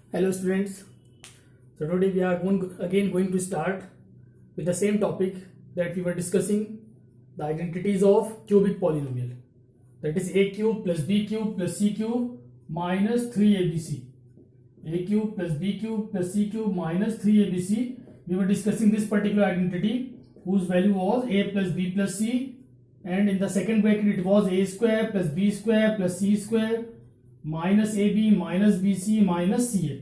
Hello students. So today we are going to start with the same topic that we were discussing, the identities of cubic polynomial. That is a cube plus b cube plus c cube minus 3abc. A cube plus b cube plus c cube minus 3abc. We were discussing this particular identity whose value was a plus b plus c, and in the second bracket it was a square plus b square plus c square minus ab minus bc minus ca.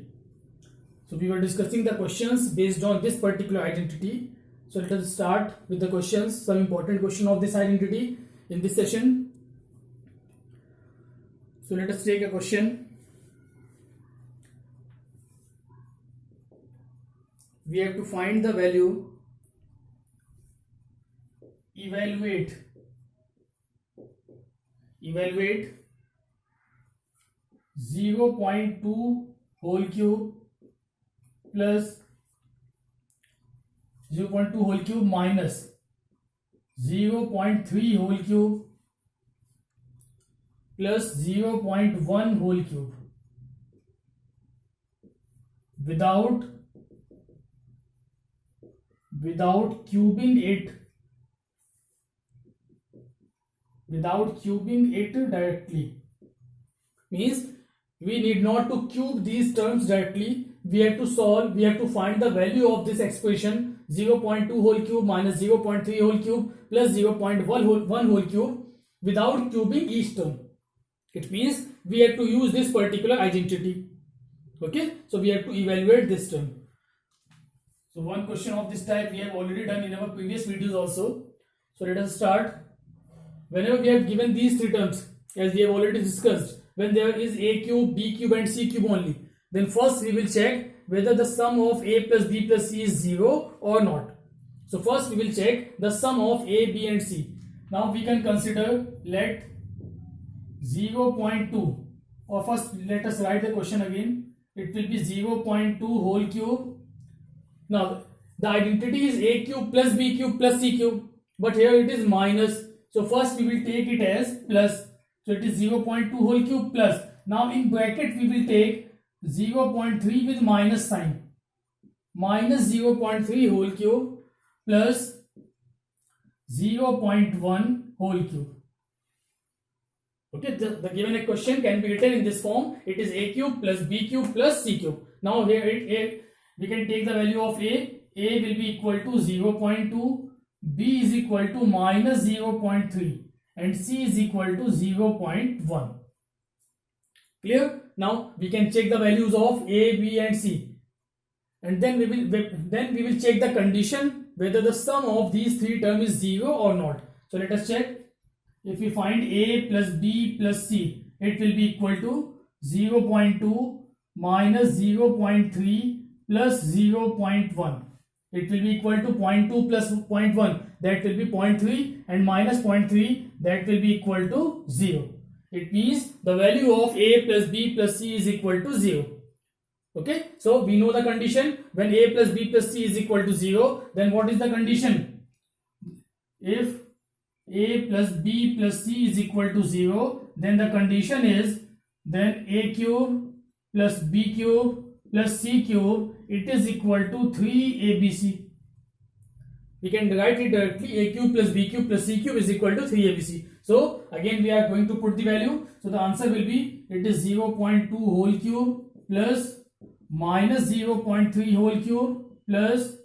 So we were discussing the questions based on this particular identity. So let us start with the questions, some important question of this identity in this session. So let us take a question. We have to find the value, evaluate 0.2 whole cube plus 0.2 whole cube minus 0.3 whole cube plus 0.1 whole cube without cubing it directly. Means we need not to cube these terms directly. We have to find the value of this expression 0.2 whole cube minus 0.3 whole cube plus 0.1 whole cube without cubing each term. It means we have to use this particular identity. Okay, so we have to evaluate this term. So one question of this type we have already done in our previous videos also. So let us start. Whenever we have given these three terms, as we have already discussed, when there is a cube, b cube and c cube only, then first we will check whether the sum of a plus b plus c is 0 or not. So first we will check the sum of a, b and c. Now we can consider, let 0.2, or first let us write the question again. It will be 0.2 whole cube. Now the identity is a cube plus b cube plus c cube, but here it is minus. So first we will take it as plus. So it is 0.2 whole cube plus. Now in bracket we will take 0.3 with minus sign. Minus 0.3 whole cube plus 0.1 whole cube. Okay, the given question can be written in this form. It is a cube plus b cube plus c cube. Now here we can take the value of a. A will be equal to 0.2, b is equal to minus 0.3 and c is equal to 0.1. Clear? Now we can check the values of a, b and c, and then we will check the condition whether the sum of these three terms is 0 or not. So let us check. If we find a plus b plus c, it will be equal to 0.2 minus 0.3 plus 0.1. It will be equal to 0.2 plus 0.1, that will be 0.3, and minus 0.3, that will be equal to 0. It means the value of a plus b plus c is equal to 0. Okay, so we know the condition. When a plus b plus c is equal to 0, then what is the condition? If a plus b plus c is equal to 0, then the condition is, then a cube plus b cube plus c cube, it is equal to 3abc. We can write it directly. A cube plus b cube plus c cube is equal to 3abc. So again we are going to put the value. So the answer will be, it is 0.2 whole cube plus minus 0.3 whole cube plus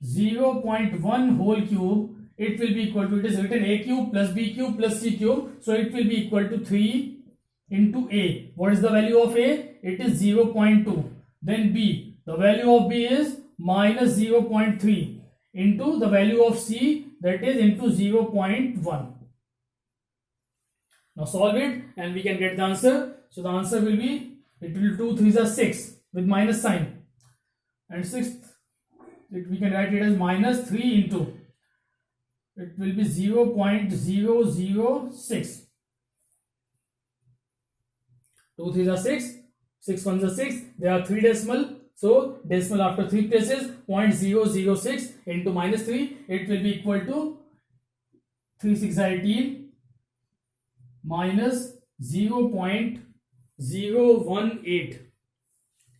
0.1 whole cube. It will be equal to, it is written a cube plus b cube plus c cube. So it will be equal to 3 into a. What is the value of a? It is 0.2. Then b, the value of b is minus 0.3 into the value of c, that is into 0.1. Now solve it and we can get the answer. So the answer will be, it will 2 3s are 6 with minus sign, and sixth we can write it as minus 3 into, it will be 0.006. 2 3s are 6, 6 1s are 6. There are 3 decimal. So decimal after 3 places, 0.006 into minus 3. It will be equal to 3 6 are 18 minus 0.018.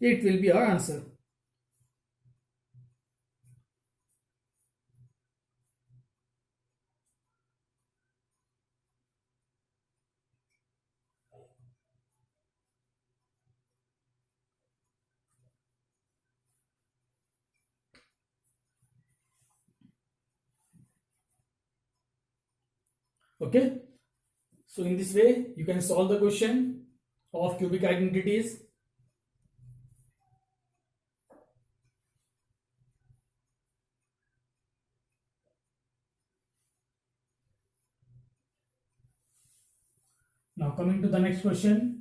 It will be our answer. Okay, so in this way you can solve the question of cubic identities. Now coming to the next question.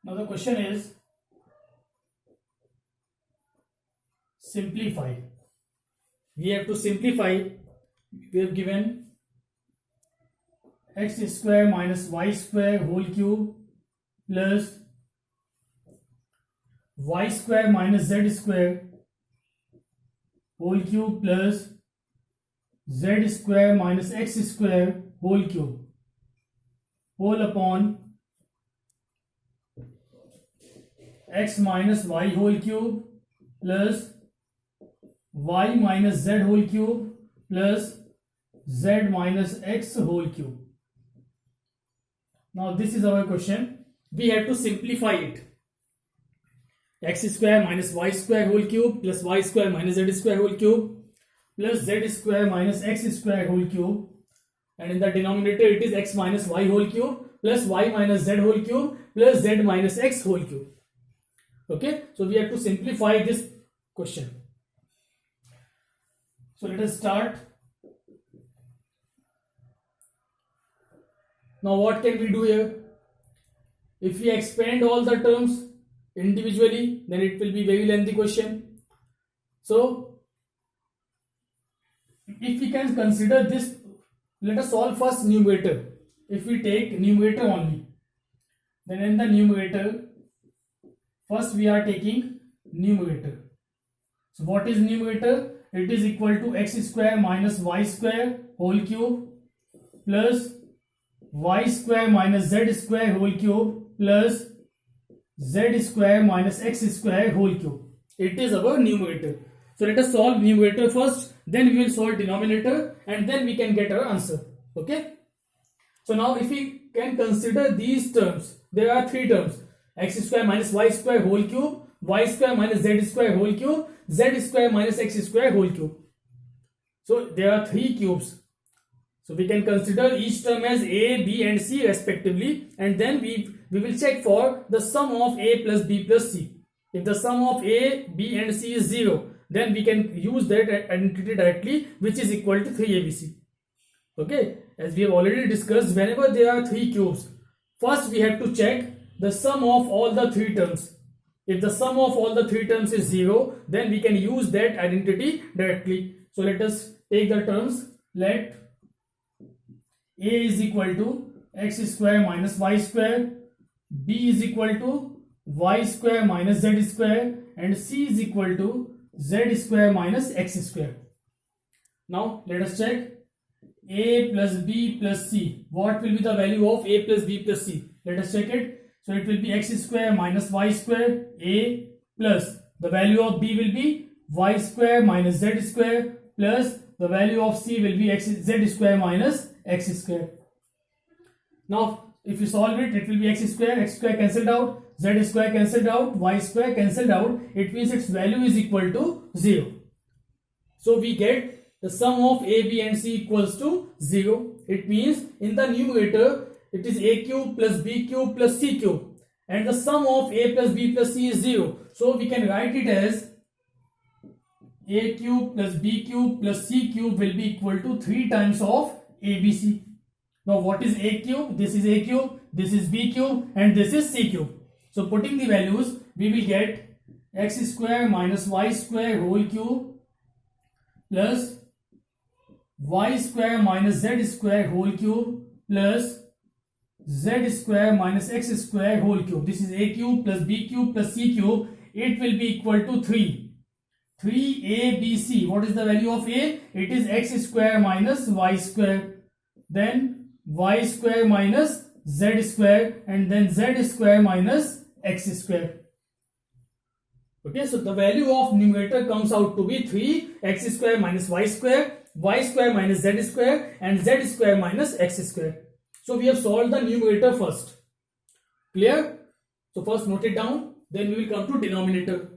Now the question is simplify. We have to simplify. We have given x square minus y square whole cube plus y square minus z square whole cube plus z square minus x square whole cube whole upon x minus y whole cube plus y minus z whole cube plus z minus x whole cube. Now this is our question. We have to simplify it. X square minus y square whole cube plus y square minus z square whole cube plus z square minus x square whole cube, and in the denominator it is x minus y whole cube plus y minus z whole cube plus z minus x whole cube. Okay, so we have to simplify this question. So let us start. Now what can we do here? If we expand all the terms individually, then it will be very lengthy question. So if we can consider this, let us solve first numerator. If we take numerator only, then in the numerator, first we are taking numerator. So what is numerator? It is equal to x square minus y square whole cube plus y square minus z square whole cube plus z square minus x square whole cube. It is our numerator. So let us solve numerator first, then we will solve denominator, and then we can get our answer. Okay. So now if we can consider these terms, there are three terms: x square minus y square whole cube, y square minus z square whole cube, z square minus x square whole cube. So there are three cubes. So we can consider each term as a, b and c respectively, and then we will check for the sum of a plus b plus c. If the sum of a, b and c is 0, then we can use that identity directly, which is equal to 3abc. Okay, as we have already discussed, whenever there are three cubes, first we have to check the sum of all the three terms. If the sum of all the three terms is 0, then we can use that identity directly. So let us take the terms. Let a is equal to x square minus y square, b is equal to y square minus z square, and c is equal to z square minus x square. Now let us check a plus b plus c. What will be the value of a plus b plus c? Let us check it. So it will be x square minus y square a plus the value of b will be y square minus z square plus the value of c will be z square minus x square. Now if you solve it, it will be x square cancelled out, z square cancelled out, y square cancelled out. It means its value is equal to 0. So we get the sum of a, b and c equals to 0. It means in the numerator it is a cube plus b cube plus c cube, and the sum of a plus b plus c is 0. So we can write it as a cube plus b cube plus c cube will be equal to 3 times of abc. Now what is a cube? This is a cube, this is b cube, and this is c cube. So putting the values, we will get x square minus y square whole cube plus y square minus z square whole cube plus z square minus x square whole cube. This is a cube plus b cube plus c cube. It will be equal to 3. 3abc. What is the value of a? It is x square minus y square. Then y square minus z square, and then z square minus x square. Okay, so the value of numerator comes out to be 3 x square minus y square minus z square, and z square minus x square. So we have solved the numerator first. Clear? So first note it down, then we will come to denominator.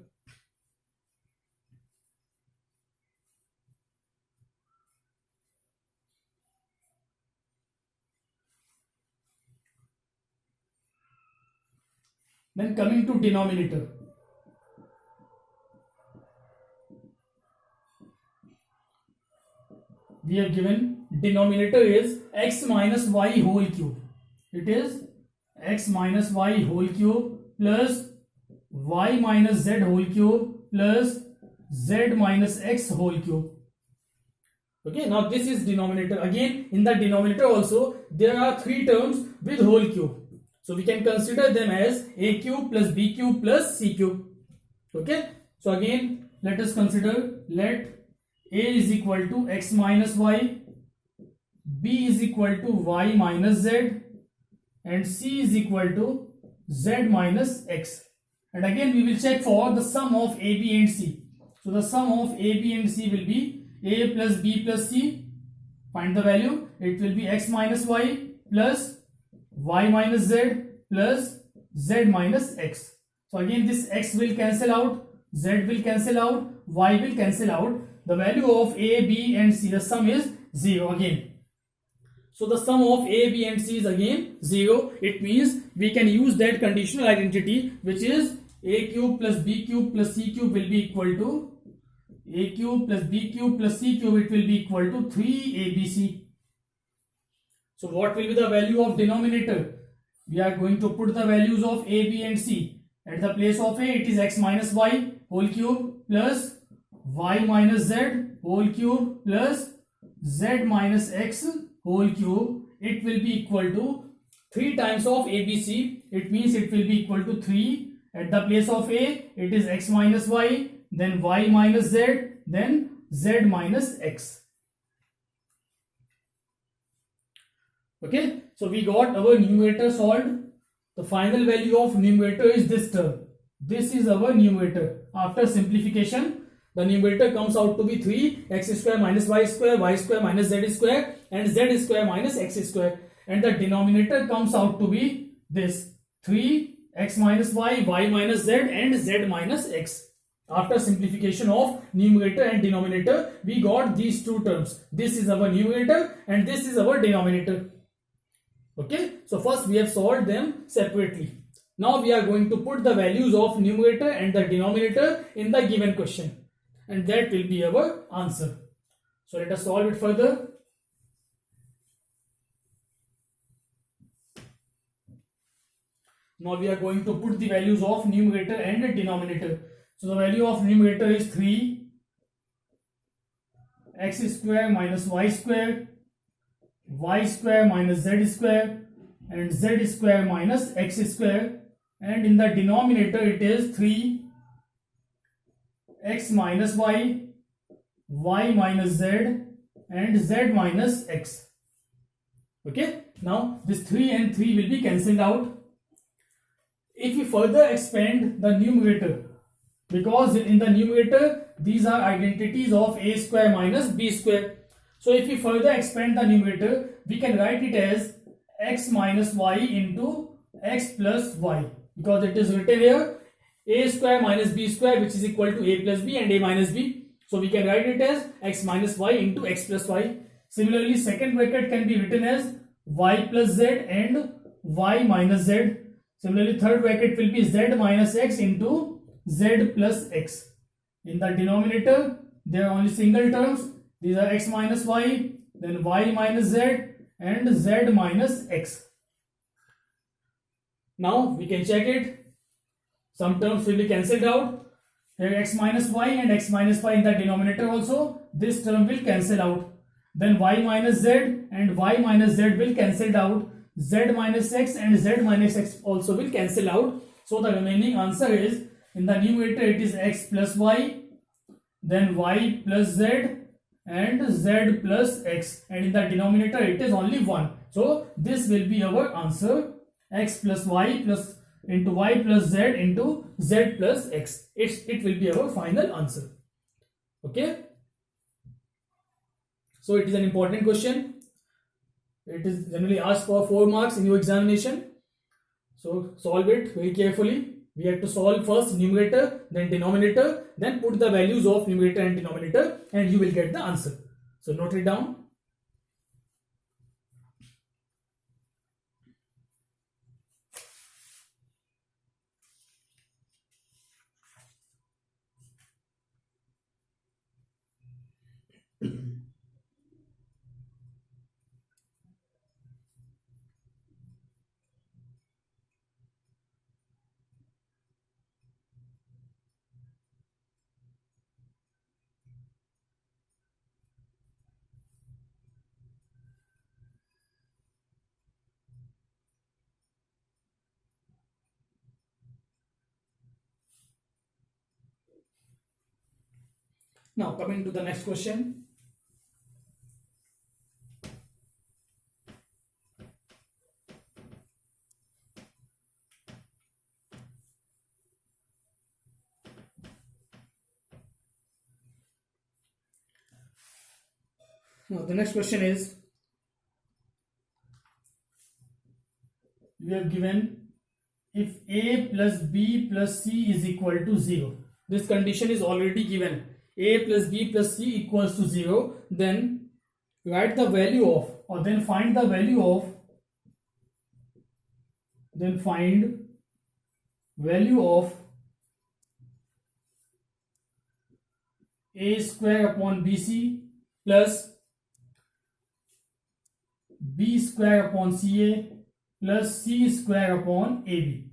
Then coming to denominator. We have given denominator is x minus y whole cube. It is x minus y whole cube plus y minus z whole cube plus z minus x whole cube. Okay, now this is denominator. Again, in the denominator also there are 3 terms with whole cube. So we can consider them as a cube plus b cube plus c cube. Okay, so again let us consider, let a is equal to x minus y, b is equal to y minus z, and c is equal to z minus x. And again we will check for the sum of a, b and c. So the sum of a, b and c will be a plus b plus c. Find the value. It will be x minus y plus y minus z plus z minus x. So again this x will cancel out, z will cancel out, y will cancel out. The value of a, b and c, the sum is 0 again. So the sum of a, b and c is again 0. It means we can use that conditional identity, which is a cube plus b cube plus c cube will be equal to a cube plus b cube plus c cube. It will be equal to 3abc. So what will be the value of denominator? We are going to put the values of a, b and c. At the place of a, it is x minus y whole cube plus y minus z whole cube plus z minus x whole cube. It will be equal to 3 times of abc. It means it will be equal to 3. At the place of a, it is x minus y, then y minus z, then z minus x. Okay, so we got our numerator solved. The final value of numerator is this term. This is our numerator. After simplification, the numerator comes out to be 3 x square minus y square minus z square, and z square minus x square. And the denominator comes out to be this 3 x minus y minus z, and z minus x. After simplification of numerator and denominator, we got these 2 terms. This is our numerator and this is our denominator. Okay, so first we have solved them separately. Now we are going to put the values of numerator and the denominator in the given question, and that will be our answer. So let us solve it further. Now we are going to put the values of numerator and denominator. So the value of numerator is 3 x square minus y square minus z square, and z square minus x square. And in the denominator it is 3 x minus y minus z, and z minus x. Okay, now this 3 and 3 will be cancelled out. If we further expand the numerator, because in the numerator these are identities of a square minus b square. So if we further expand the numerator, we can write it as x minus y into x plus y, because it is written here a square minus b square, which is equal to a plus b and a minus b. So we can write it as x minus y into x plus y. Similarly, second bracket can be written as y plus z and y minus z. Similarly, third bracket will be z minus x into z plus x. In the denominator, there are only single terms. These are x minus y, then y minus z, and z minus x. Now we can check it. Some terms will be cancelled out. here x minus y and x minus y in the denominator also, this term will cancel out. Then y minus z and y minus z will cancel out. Z minus x and z minus x also will cancel out. So the remaining answer is, in the numerator it is x plus y, then y plus z and z plus x, and in the denominator it is only 1. So this will be our answer, x plus y plus into y plus z into z plus x. It will be our final answer. Okay. So it is an important question. It is generally asked for 4 marks in your examination. So solve it very carefully. We have to solve first numerator, then denominator, then put the values of numerator and denominator, and you will get the answer. So note it down. Now coming to the next question. Now the next question is, we have given if a plus b plus c is equal to 0. This condition is already given. A plus b plus c equals to 0. Then write the value of, or then find the value of, a square upon bc plus b square upon ca plus c square upon ab.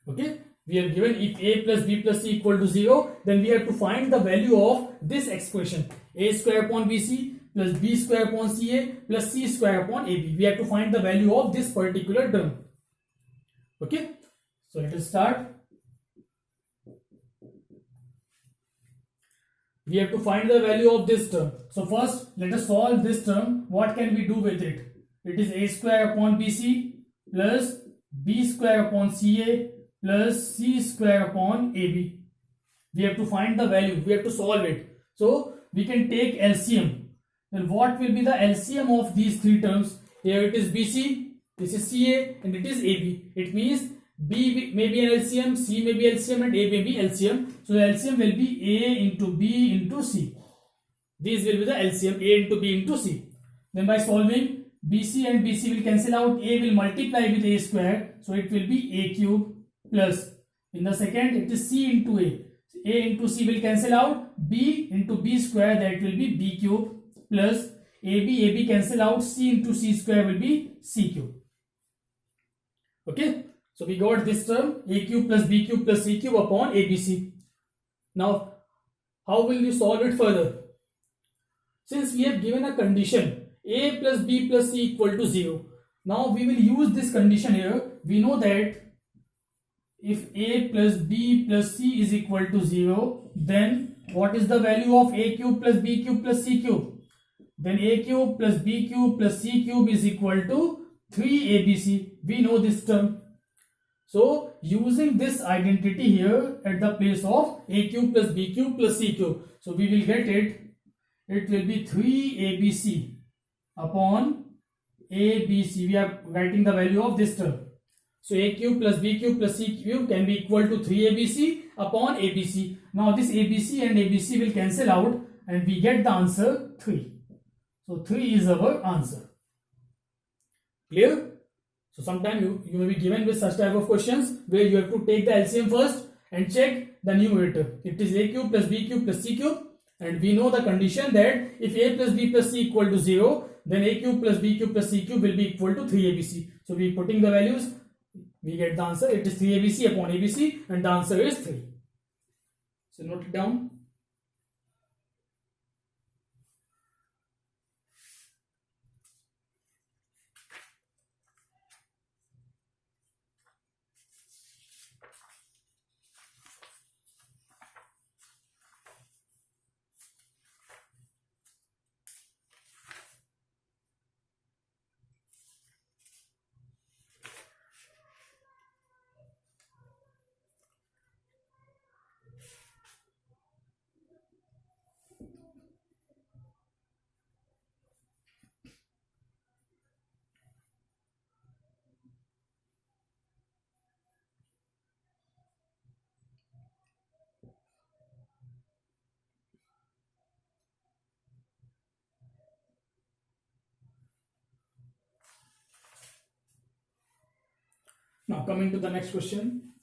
Okay, we have given if a plus b plus c equal to 0, then we have to find the value of this expression, a square upon bc plus b square upon ca plus c square upon ab. We have to find the value of this particular term. Okay, so let us start. We have to find the value of this term. So first let us solve this term. What can we do with it? It is a square upon bc plus b square upon ca plus c square upon ab. We have to find the value. We have to solve it. So we can take LCM. Then what will be the LCM of these three terms? Here it is bc, this is ca, and it is ab. It means b may be an LCM, c may be LCM, and a may be LCM. So the LCM will be a into b into c. These will be the LCM, a into b into c. Then by solving, bc and bc will cancel out, a will multiply with a square, so it will be a cube plus, in the second it is c into a into c will cancel out, b into b square, that will be b cube plus ab cancel out, c into c square will be c cube. Okay, so we got this term, a cube plus b cube plus c cube upon abc. Now how will you solve it further? Since we have given a condition a plus b plus c equal to 0, now we will use this condition here. We know that if a plus b plus c is equal to 0, then what is the value of a cube plus b cube plus c cube? Then a cube plus b cube plus c cube is equal to 3abc. We know this term. So using this identity here at the place of a cube plus b cube plus c cube, so we will get it. It will be 3abc upon abc. We are writing the value of this term. So a cube plus b cube plus c cube can be equal to 3abc upon abc. Now this abc and abc will cancel out, and we get the answer 3. So 3 is our answer. Clear? So sometime you may be given with such type of questions where you have to take the LCM first and check the numerator. It is a cube plus b cube plus c cube, and we know the condition that if a plus b plus c equal to 0, then a cube plus b cube plus c cube will be equal to 3abc. So we putting the values, we get the answer. It is 3abc upon abc, and the answer is 3. So note it down. Now coming to the next question.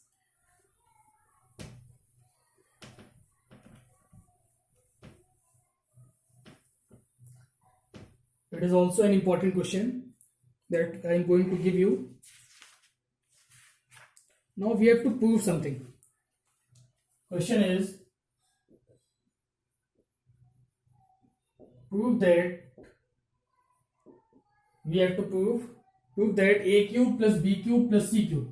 It is also an important question that I am going to give you. Now we have to prove something. Question is, prove that we have to prove that a cube plus b cube plus c cube,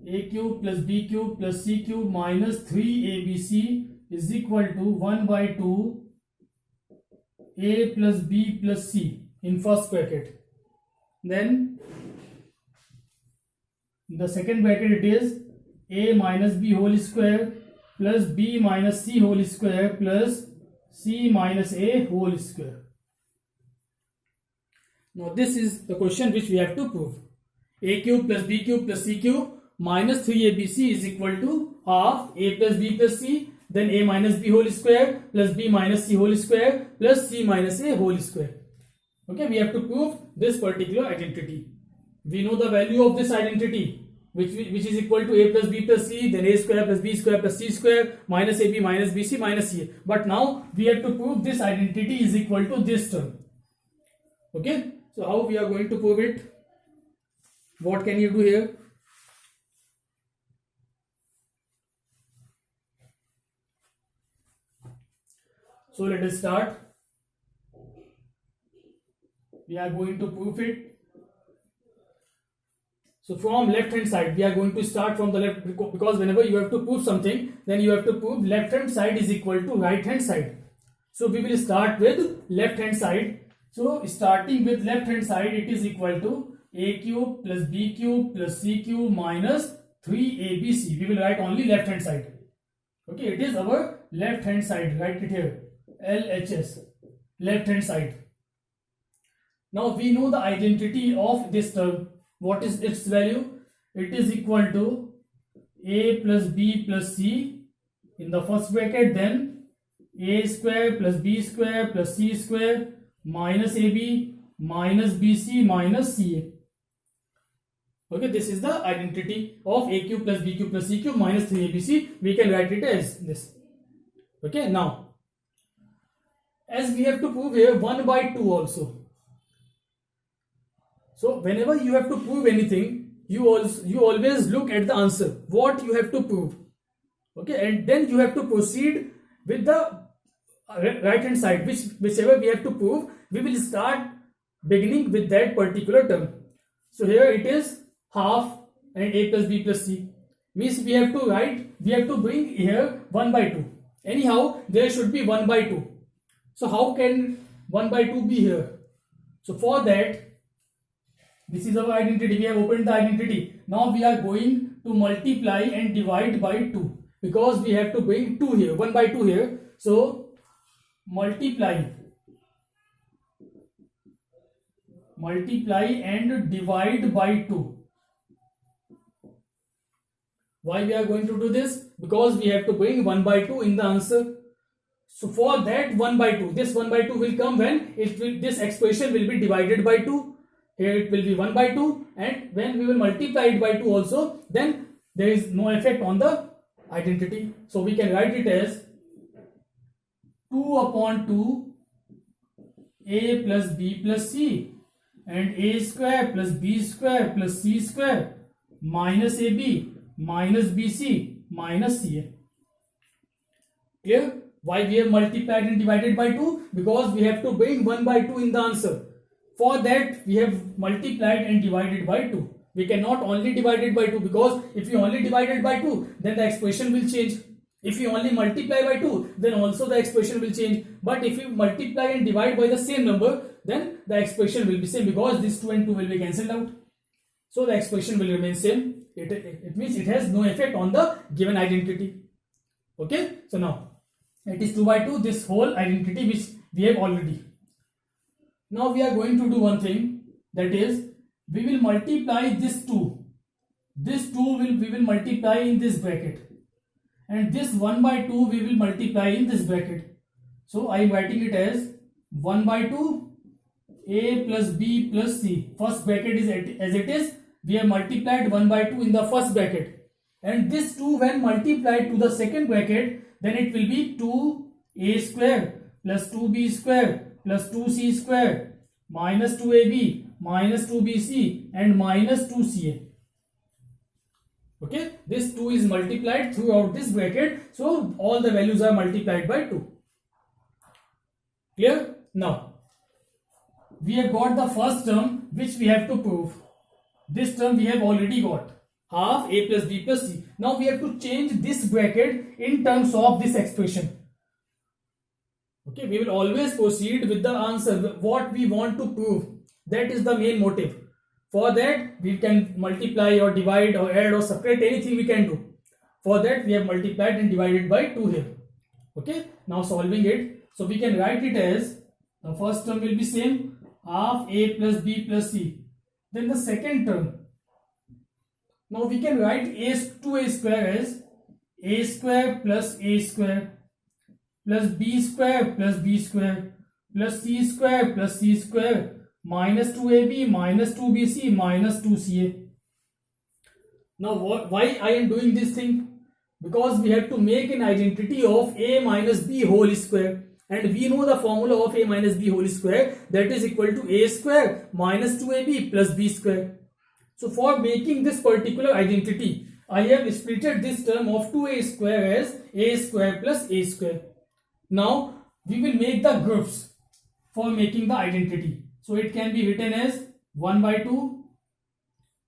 a cube plus b cube plus c cube minus 3abc is equal to 1 by 2 a plus b plus c in first bracket. Then in the second bracket it is a minus b whole square plus b minus c whole square plus c minus a whole square. Now this is the question which we have to prove. A cube plus b cube plus c cube minus 3abc is equal to half a plus b plus c, then a minus b whole square plus b minus c whole square plus c minus a whole square. Okay, we have to prove this particular identity. We know the value of this identity, which is equal to a plus b plus c, then a square plus b square plus c square minus ab minus bc minus c. But now we have to prove this identity is equal to this term. Okay, so how we are going to prove it? What can you do here? So let us start. We are going to prove it. So from left hand side, we are going to start from the left, because whenever you have to prove something, then you have to prove left hand side is equal to right hand side. So we will start with left hand side. So starting with left hand side, it is equal to a cube plus b cube plus c cube minus 3abc. We will write only left hand side. Okay, it is our left hand side. Write it here. LHS, left hand side. Now we know the identity of this term. What is its value? It is equal to a plus b plus c in the first bracket, then a square plus b square plus c square minus ab minus bc minus ca. Okay, this is the identity of a cube plus b cube plus c cube minus 3abc. We can write it as this. Okay, now as we have to prove here 1 by 2 also. So whenever you have to prove anything, you always look at the answer, what you have to prove. Okay, and then you have to proceed with the right hand side, whichever we have to prove. We will start beginning with that particular term. So here it is half and a plus b plus c. Means we have to bring here 1 by 2. Anyhow, there should be 1 by 2. So how can 1 by 2 be here? So for that, this is our identity. We have opened the identity. Now we are going to multiply and divide by 2, because we have to bring 2 here, 1 by 2 here. So multiply and divide by 2. Why we are going to do this? Because we have to bring 1 by 2 in the answer. So for that 1 by 2, this 1 by 2 will come when this expression will be divided by 2. Here it will be 1 by 2, and when we will multiply it by 2 also, then there is no effect on the identity. So we can write it as 2 upon 2 a plus b plus c and a square plus b square plus c square minus ab minus bc minus CA. Clear? Why we have multiplied and divided by 2? Because we have to bring 1 by 2 in the answer. For that, we have multiplied and divided by 2. We cannot only divide it by 2, because if you only divide it by 2, then the expression will change. If you only multiply by 2, then also the expression will change. But if you multiply and divide by the same number, then the expression will be same, because this 2 and 2 will be cancelled out. So the expression will remain same. It means it has no effect on the given identity. Okay. So now it is 2 by 2, this whole identity which we have already. Now we are going to do one thing, that is we will multiply this 2. This 2 we will multiply in this bracket, and this 1 by 2 we will multiply in this bracket. So I am writing it as 1 by 2 a plus b plus c. First bracket is as it is. We have multiplied 1 by 2 in the first bracket, and this 2 when multiplied to the second bracket, then it will be 2a square plus 2b square plus 2c square minus 2ab minus 2bc and minus 2ca. Okay, this 2 is multiplied throughout this bracket, so all the values are multiplied by 2. Clear? Now we have got the first term which we have to prove. This term we have already got, half a plus b plus c. Now we have to change this bracket in terms of this expression. Okay, we will always proceed with the answer, what we want to prove. That is the main motive. For that, we can multiply or divide or add or subtract, anything we can do. For that, we have multiplied and divided by 2 here. Okay, now solving it. So we can write it as, the first term will be same, half a plus b plus c. Then the second term. Now we can write a square as a square plus a square plus b square plus b square plus c square plus c square minus 2ab minus 2bc minus 2ca. Now why I am doing this thing? Because we have to make an identity of a minus b whole square, and we know the formula of a minus b whole square, that is equal to a square minus 2ab plus b square. So for making this particular identity, I have splitted this term of 2a square as a square plus a square. Now we will make the groups for making the identity. So it can be written as 1 by 2.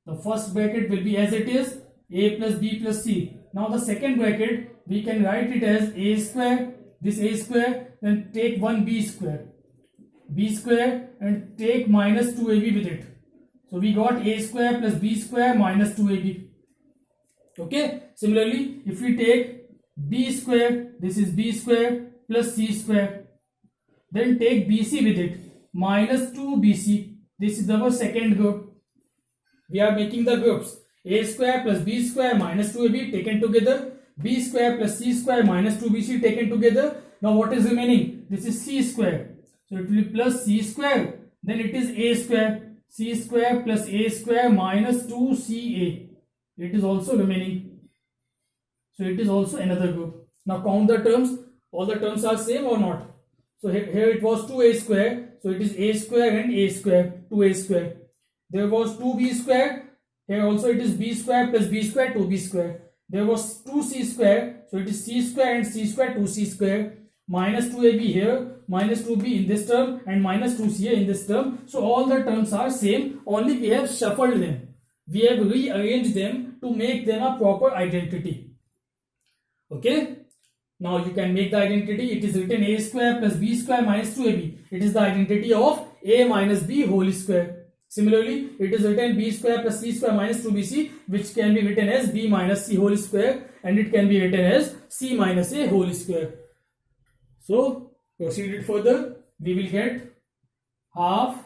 The first bracket will be as it is, a plus b plus c. Now the second bracket, we can write it as a square, this a square, then take 1b square and take minus 2ab with it. So we got a square plus b square minus 2ab. Okay. Similarly, if we take b square, this is b square plus c square, then take bc with it, minus 2bc. This is our second group. We are making the groups a square plus b square minus 2ab taken together, b square plus c square minus 2bc taken together. Now what is remaining? This is c square. So it will be plus c square, then it is a square, c square plus a square minus 2ca. It is also remaining. So it is also another group. Now count the terms. All the terms are same or not? So here it was 2a square. So it is a square and a square, 2a square. There was 2b square. Here also it is b square plus b square, 2b square. There was 2c square. So it is c square and c square, 2c square. Minus 2ab here, minus 2b in this term and minus 2ca in this term. So all the terms are same, only we have shuffled them. We have rearranged them to make them a proper identity. Okay. Now you can make the identity. It is written a square plus b square minus 2ab. It is the identity of a minus b whole square. Similarly, it is written b square plus c square minus 2bc, which can be written as b minus c whole square, and it can be written as c minus a whole square. So proceed further. We will get half.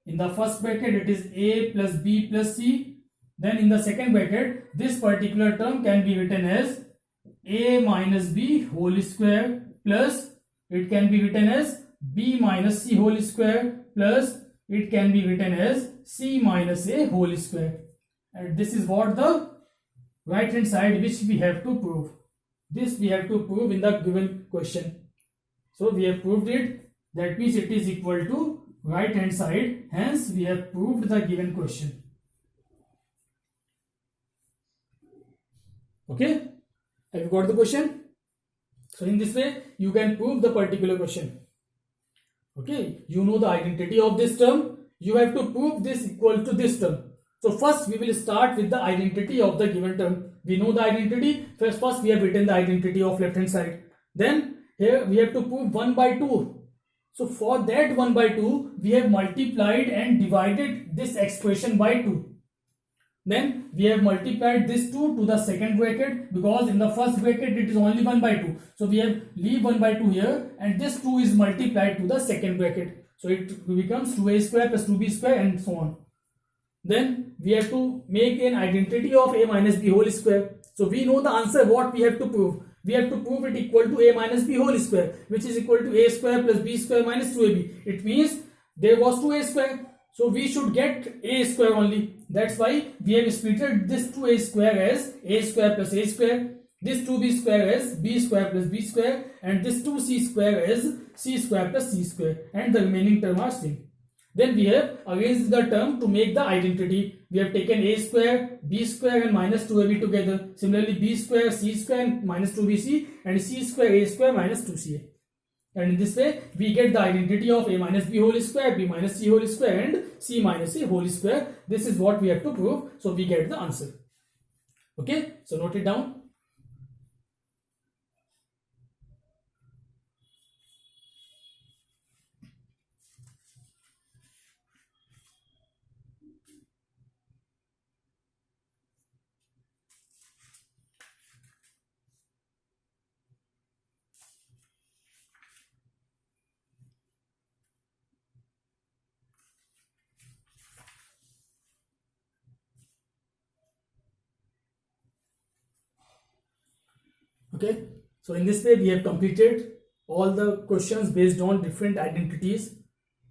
In the first bracket, it is a plus b plus c. Then in the second bracket, this particular term can be written as a minus b whole square plus, it can be written as b minus c whole square plus, it can be written as c minus a whole square. And this is what the right hand side which we have to prove. This we have to prove in the given question. So we have proved it. That means it is equal to right hand side. Hence we have proved the given question. Okay. Have you got the question? So in this way, you can prove the particular question. Okay, you know the identity of this term. You have to prove this equal to this term. So first we will start with the identity of the given term. We know the identity. First we have written the identity of left hand side. Then here we have to prove 1 by 2. So for that 1 by 2, we have multiplied and divided this expression by 2. Then we have multiplied this 2 to the second bracket, because in the first bracket it is only 1 by 2. So we have leave 1 by 2 here, and this 2 is multiplied to the second bracket. So it becomes 2a square plus 2b square and so on. Then we have to make an identity of a minus b whole square. So we know the answer what we have to prove. We have to prove it equal to a minus b whole square, which is equal to a square plus b square minus 2ab. It means there was 2a square. So we should get a square only. That's why we have splitted this 2a square as a square plus a square, this 2b square as b square plus b square, and this 2c square as c square plus c square, and the remaining term are same. Then we have arranged the term to make the identity. We have taken a square, b square and minus 2ab together. Similarly, b square, c square and minus 2bc, and c square, a square minus 2ca. And in this way, we get the identity of a minus b whole square, b minus c whole square, and c minus a whole square. This is what we have to prove. So we get the answer. Okay, so note it down. Okay, so in this way we have completed all the questions based on different identities.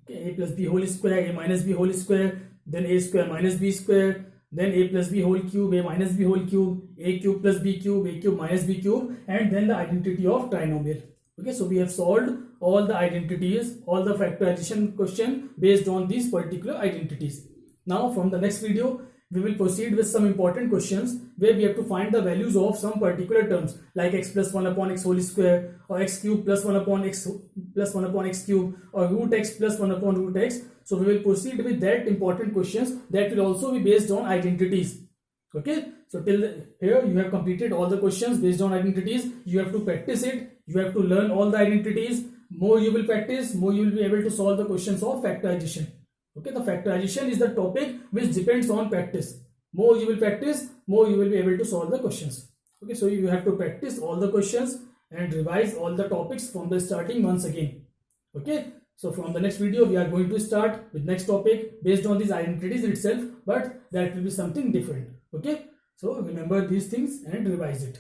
Okay, a plus b whole square, a minus b whole square, then a square minus b square, then a plus b whole cube, a minus b whole cube, a cube plus b cube, a cube minus b cube, and then the identity of trinomial. Okay, so we have solved all the identities, all the factorization question based on these particular identities. Now from the next video, we will proceed with some important questions where we have to find the values of some particular terms like x plus 1 upon x whole square, or x cube plus 1 upon x plus 1 upon x cube, or root x plus 1 upon root x. So we will proceed with that important questions that will also be based on identities. Okay, so till here you have completed all the questions based on identities. You have to practice it. You have to learn all the identities. More you will practice, more you will be able to solve the questions of factorization. Okay, the factorization is the topic which depends on practice. More you will practice, more you will be able to solve the questions. Okay, so you have to practice all the questions and revise all the topics from the starting once again. Okay, so from the next video we are going to start with next topic based on these identities itself, but that will be something different. Okay, so remember these things and revise it.